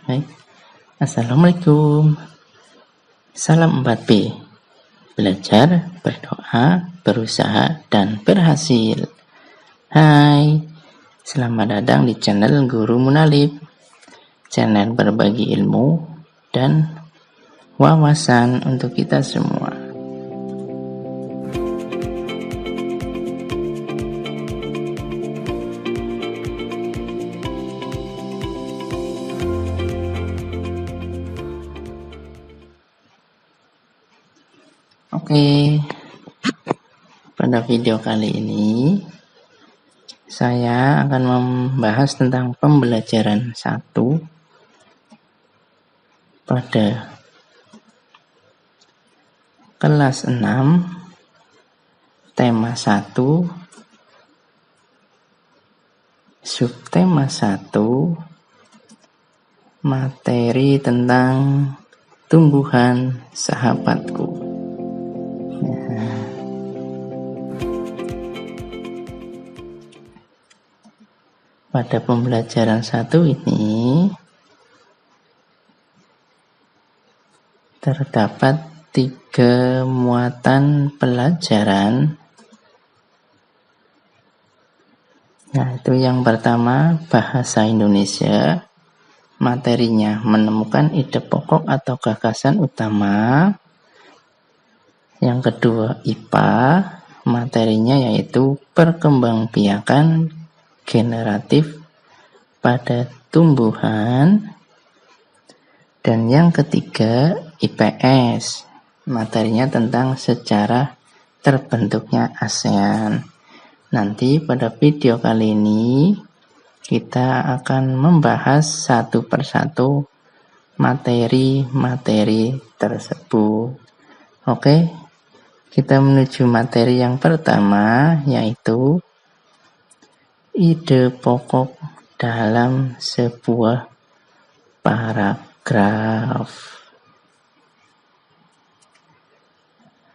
Baik. Assalamualaikum. Salam 4B. Belajar, berdoa, berusaha, dan berhasil. Hai, selamat datang di channel Guru Munalib. Channel berbagi ilmu dan wawasan untuk kita semua. Oke, pada video kali ini saya akan membahas tentang pembelajaran 1 pada kelas 6, tema 1, subtema 1, materi tentang tumbuhan sahabatku. Pada pembelajaran 1 ini terdapat 3 muatan pelajaran. Nah, itu yang pertama bahasa Indonesia, materinya menemukan ide pokok atau gagasan utama. Yang kedua IPA, materinya yaitu perkembangbiakan generatif pada tumbuhan. Dan yang ketiga IPS, materinya tentang sejarah terbentuknya ASEAN. Nanti pada video kali ini kita akan membahas satu persatu materi-materi tersebut. Oke, kita menuju materi yang pertama, yaitu ide pokok dalam sebuah paragraf.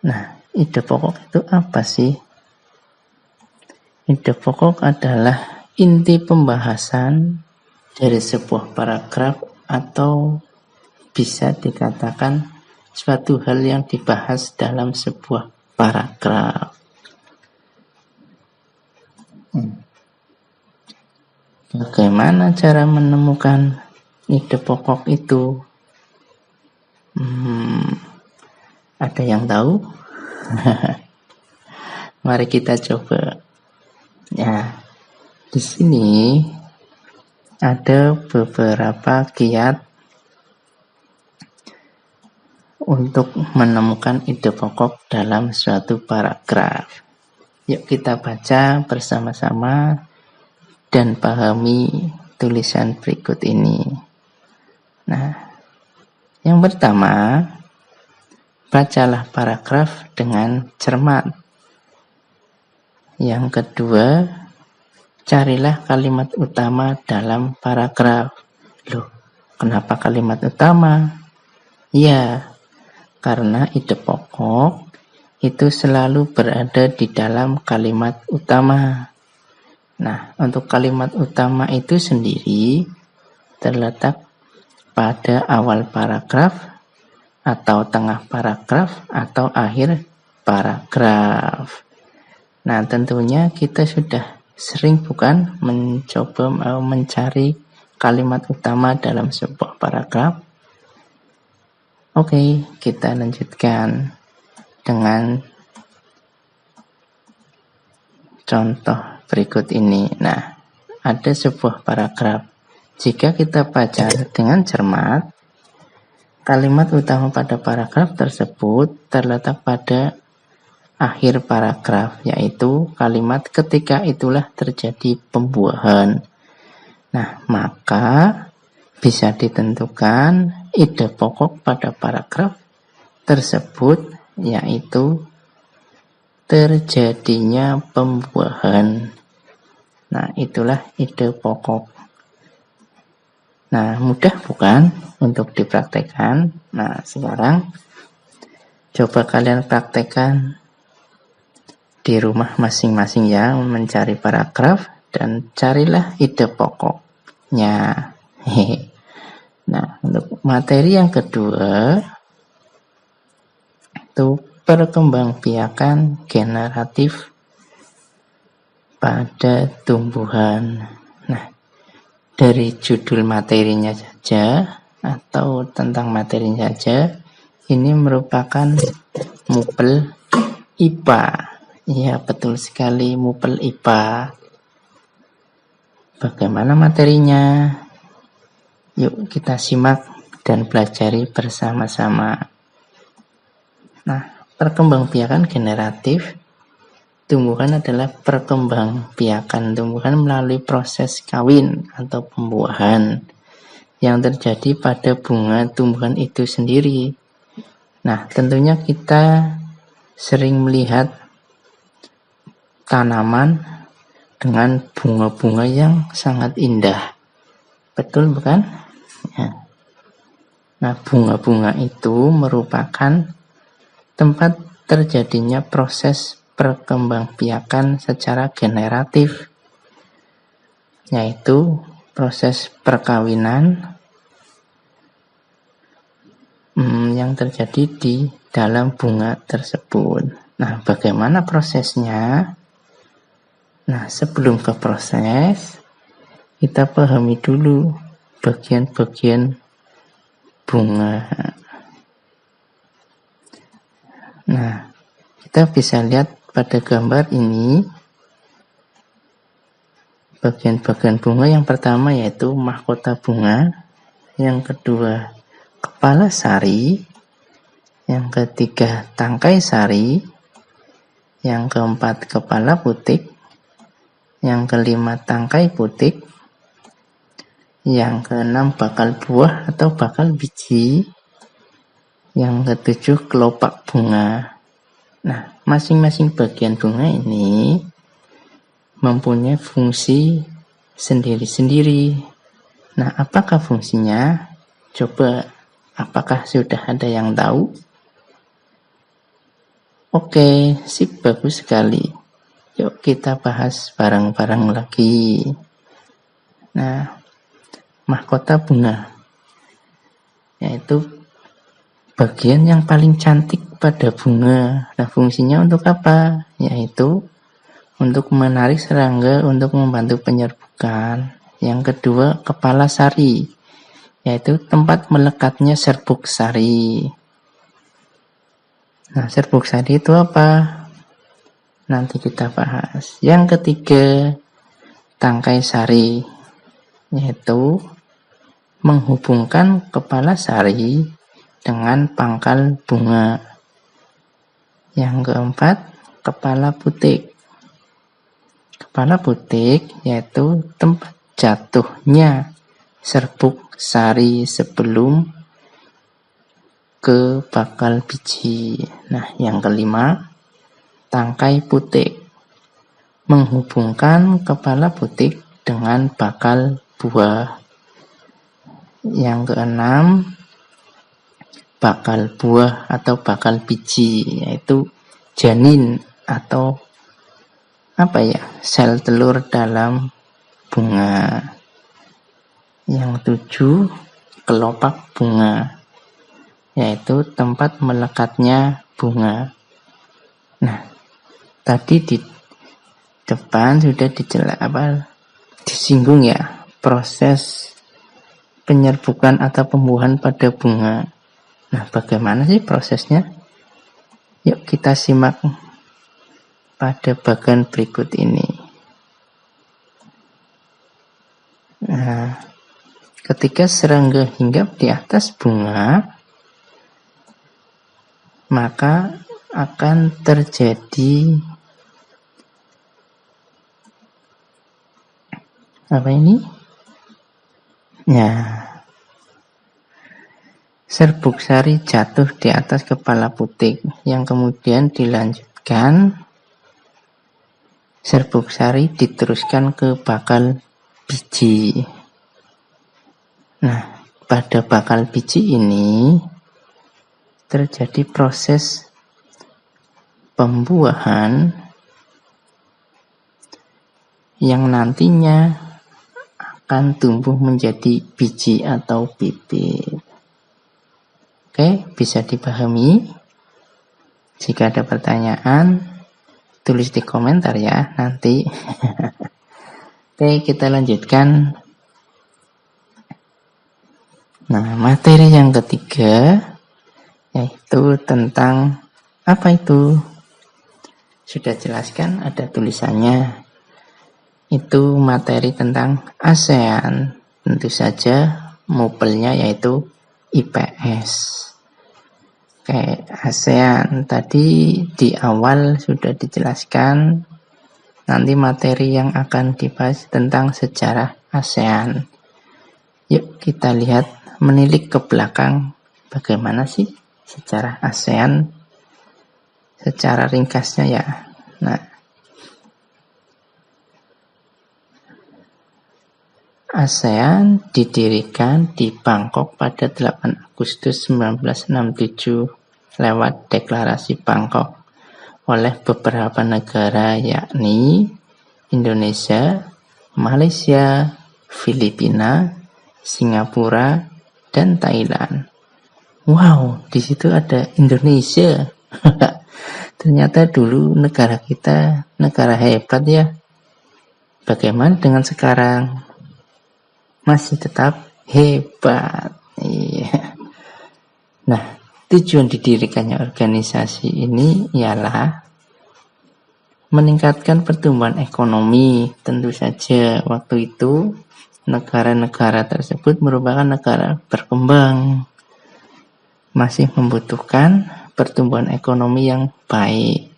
Nah, ide pokok itu apa sih? Ide pokok adalah inti pembahasan dari sebuah paragraf atau bisa dikatakan suatu hal yang dibahas dalam sebuah paragraf. Bagaimana cara menemukan ide pokok itu? Ada yang tahu? Mari kita coba. Ya, di sini ada beberapa kiat untuk menemukan ide pokok dalam suatu paragraf. Yuk kita baca bersama-sama dan pahami tulisan berikut ini. Nah, yang pertama, bacalah paragraf dengan cermat. Yang kedua, carilah kalimat utama dalam paragraf. Loh, kenapa kalimat utama? Ya, karena ide pokok itu selalu berada di dalam kalimat utama. Nah, untuk kalimat utama itu sendiri terletak pada awal paragraf atau tengah paragraf atau akhir paragraf. Nah, tentunya kita sudah sering bukan mencoba mencari kalimat utama dalam sebuah paragraf. Oke, kita lanjutkan dengan contoh berikut ini. Nah, ada sebuah paragraf. Jika kita baca dengan cermat, kalimat utama pada paragraf tersebut terletak pada akhir paragraf, yaitu kalimat ketika itulah terjadi pembuahan. Nah, maka bisa ditentukan ide pokok pada paragraf tersebut, yaitu terjadinya pembuahan. Nah, itulah ide pokok. Nah, mudah bukan untuk dipraktekkan? Nah, sekarang coba kalian praktekkan di rumah masing-masing ya, mencari paragraf dan carilah ide pokoknya. Nah, materi yang kedua itu perkembangbiakan generatif pada tumbuhan. Nah, dari judul materinya saja atau tentang materinya saja, ini merupakan mupel IPA. Iya, betul sekali, mupel IPA. Bagaimana materinya? Yuk kita simak dan pelajari bersama-sama. Nah, perkembangbiakan generatif tumbuhan adalah perkembangbiakan tumbuhan melalui proses kawin atau pembuahan yang terjadi pada bunga tumbuhan itu sendiri. Nah, tentunya kita sering melihat tanaman dengan bunga-bunga yang sangat indah. Betul bukan? Ya. Nah, bunga-bunga itu merupakan tempat terjadinya proses perkembangbiakan secara generatif, yaitu proses perkawinan yang terjadi di dalam bunga tersebut. Nah, bagaimana prosesnya? Nah, sebelum ke proses, kita pahami dulu bagian-bagian bunga. Nah, kita bisa lihat pada gambar ini bagian-bagian bunga. Yang pertama yaitu mahkota bunga, yang kedua kepala sari, yang ketiga tangkai sari, yang keempat kepala putik, yang kelima tangkai putik, yang keenam bakal buah atau bakal biji, yang ketujuh kelopak bunga. Nah, masing-masing bagian bunga ini mempunyai fungsi sendiri-sendiri. Nah, apakah fungsinya? Coba, apakah sudah ada yang tahu? Oke, sip, bagus sekali. Yuk kita bahas bareng-bareng lagi. Nah, mahkota bunga yaitu bagian yang paling cantik pada bunga. Nah, fungsinya untuk apa? Yaitu untuk menarik serangga untuk membantu penyerbukan. Yang kedua, kepala sari, yaitu tempat melekatnya serbuk sari. Nah, serbuk sari itu apa? Nanti kita bahas. Yang ketiga, tangkai sari, yaitu menghubungkan kepala sari dengan pangkal bunga. Yang keempat, kepala putik. Kepala putik yaitu tempat jatuhnya serbuk sari sebelum ke bakal biji. Nah, yang kelima, tangkai putik, menghubungkan kepala putik dengan bakal buah. Yang keenam, bakal buah atau bakal biji, yaitu janin atau sel telur dalam bunga. Yang tujuh, kelopak bunga, yaitu tempat melekatnya bunga. Nah, tadi di depan sudah disinggung ya, proses penyerbukan atau pembuahan pada bunga. Nah, bagaimana sih prosesnya? Yuk kita simak pada bagian berikut ini. Nah, ketika serangga hinggap di atas bunga, maka akan terjadi serbuk sari jatuh di atas kepala putik, yang kemudian dilanjutkan serbuk sari diteruskan ke bakal biji. Nah, pada bakal biji ini terjadi proses pembuahan yang nantinya akan tumbuh menjadi biji atau bibit. Oke, bisa dipahami? Jika ada pertanyaan, tulis di komentar ya nanti. Oke, kita lanjutkan. Nah, materi yang ketiga yaitu tentang apa itu? Sudah jelaskan, ada tulisannya. Itu materi tentang ASEAN. Tentu saja mupelnya yaitu IPS. Oke, ASEAN tadi di awal sudah dijelaskan. Nanti materi yang akan dibahas tentang sejarah ASEAN. Yuk kita lihat, menilik ke belakang, bagaimana sih sejarah ASEAN secara ringkasnya ya. Nah, ASEAN didirikan di Bangkok pada 8 Agustus 1967 lewat Deklarasi Bangkok oleh beberapa negara yakni Indonesia, Malaysia, Filipina, Singapura, dan Thailand. Wow, di situ ada Indonesia. Ternyata dulu negara kita negara hebat ya. Bagaimana dengan sekarang? Masih tetap hebat. Iya. Nah, tujuan didirikannya organisasi ini ialah meningkatkan pertumbuhan ekonomi. Tentu saja waktu itu negara-negara tersebut merupakan negara berkembang, masih membutuhkan pertumbuhan ekonomi yang baik.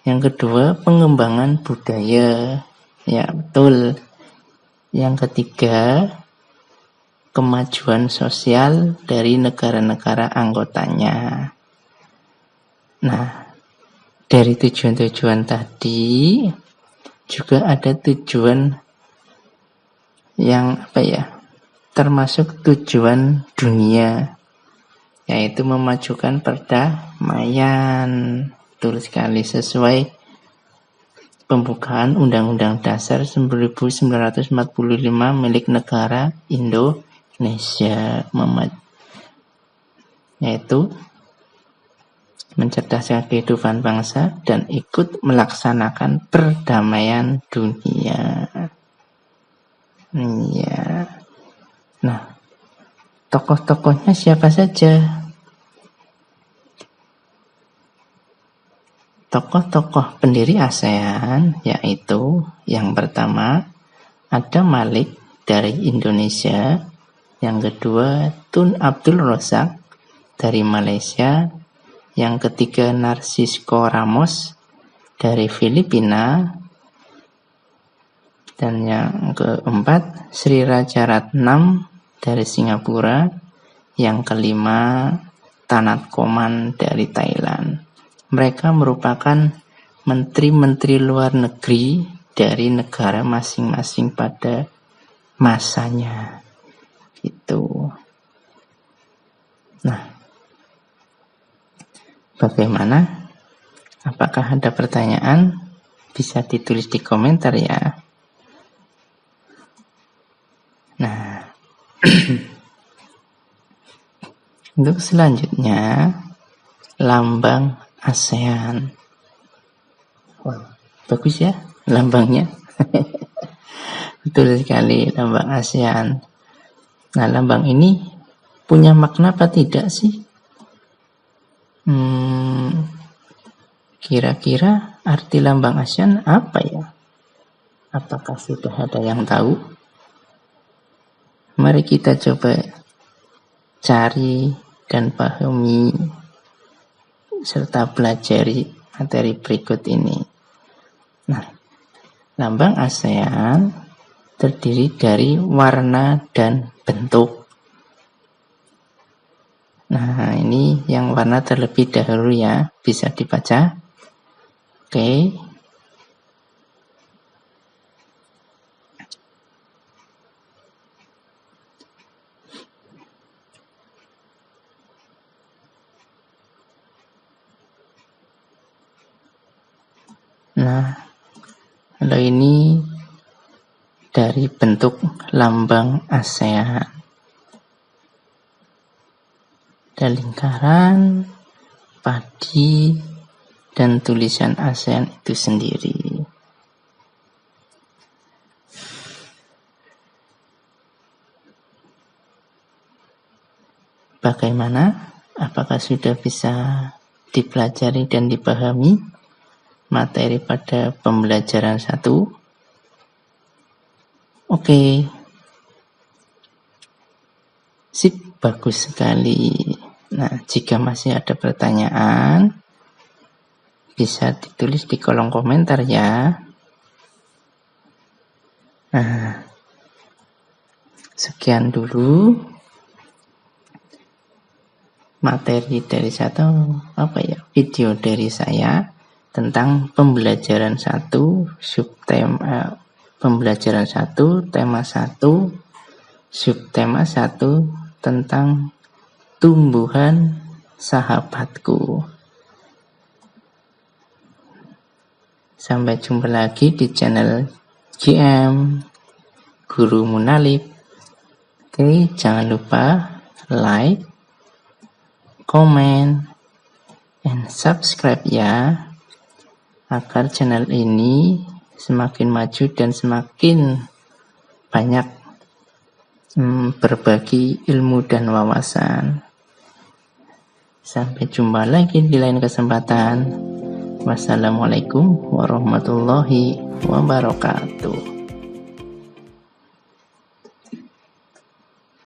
Yang kedua, pengembangan budaya. Ya, betul. Yang ketiga, kemajuan sosial dari negara-negara anggotanya. Nah, dari tujuan-tujuan tadi juga ada tujuan yang termasuk tujuan dunia, yaitu memajukan perdamaian. Betul sekali, sesuai pembukaan Undang-Undang Dasar 1945 milik negara Indonesia, yaitu mencerdaskan kehidupan bangsa dan ikut melaksanakan perdamaian dunia. Ya. Nah, tokoh-tokohnya siapa saja? Tokoh-tokoh pendiri ASEAN yaitu yang pertama Adam Malik dari Indonesia, yang kedua Tun Abdul Razak dari Malaysia, yang ketiga Narcisco Ramos dari Filipina, dan yang keempat Sri Raja Ratnam dari Singapura, yang kelima Tanat Koman dari Thailand. Mereka merupakan menteri-menteri luar negeri dari negara masing-masing pada masanya. Gitu. Nah, bagaimana? Apakah ada pertanyaan? Bisa ditulis di komentar ya. Nah, untuk selanjutnya, lambang ASEAN. Wah, bagus ya lambangnya. Betul sekali, lambang ASEAN. Nah, lambang ini punya makna apa tidak sih? Kira-kira arti lambang ASEAN apa ya? Apakah sudah ada yang tahu? Mari kita coba cari dan pahami serta pelajari materi berikut ini. Nah, lambang ASEAN terdiri dari warna dan bentuk. Nah, ini yang warna terlebih dahulu ya, bisa dibaca. Oke. Nah, kalau ini dari bentuk lambang ASEAN. Ada lingkaran, padi, dan tulisan ASEAN itu sendiri. Bagaimana? Apakah sudah bisa dipelajari dan dipahami materi pada pembelajaran 1? Oke. Sip, bagus sekali. Nah, jika masih ada pertanyaan, bisa ditulis di kolom komentar ya. Nah, sekian dulu materi dari video dari saya tentang pembelajaran 1 pembelajaran 1 tema 1 subtema 1 tentang tumbuhan sahabatku. Sampai jumpa lagi di channel GM Guru Munalib. Oke, jangan lupa like, comment, and subscribe ya, agar channel ini semakin maju dan semakin banyak berbagi ilmu dan wawasan. Sampai jumpa lagi di lain kesempatan. Wassalamualaikum warahmatullahi wabarakatuh.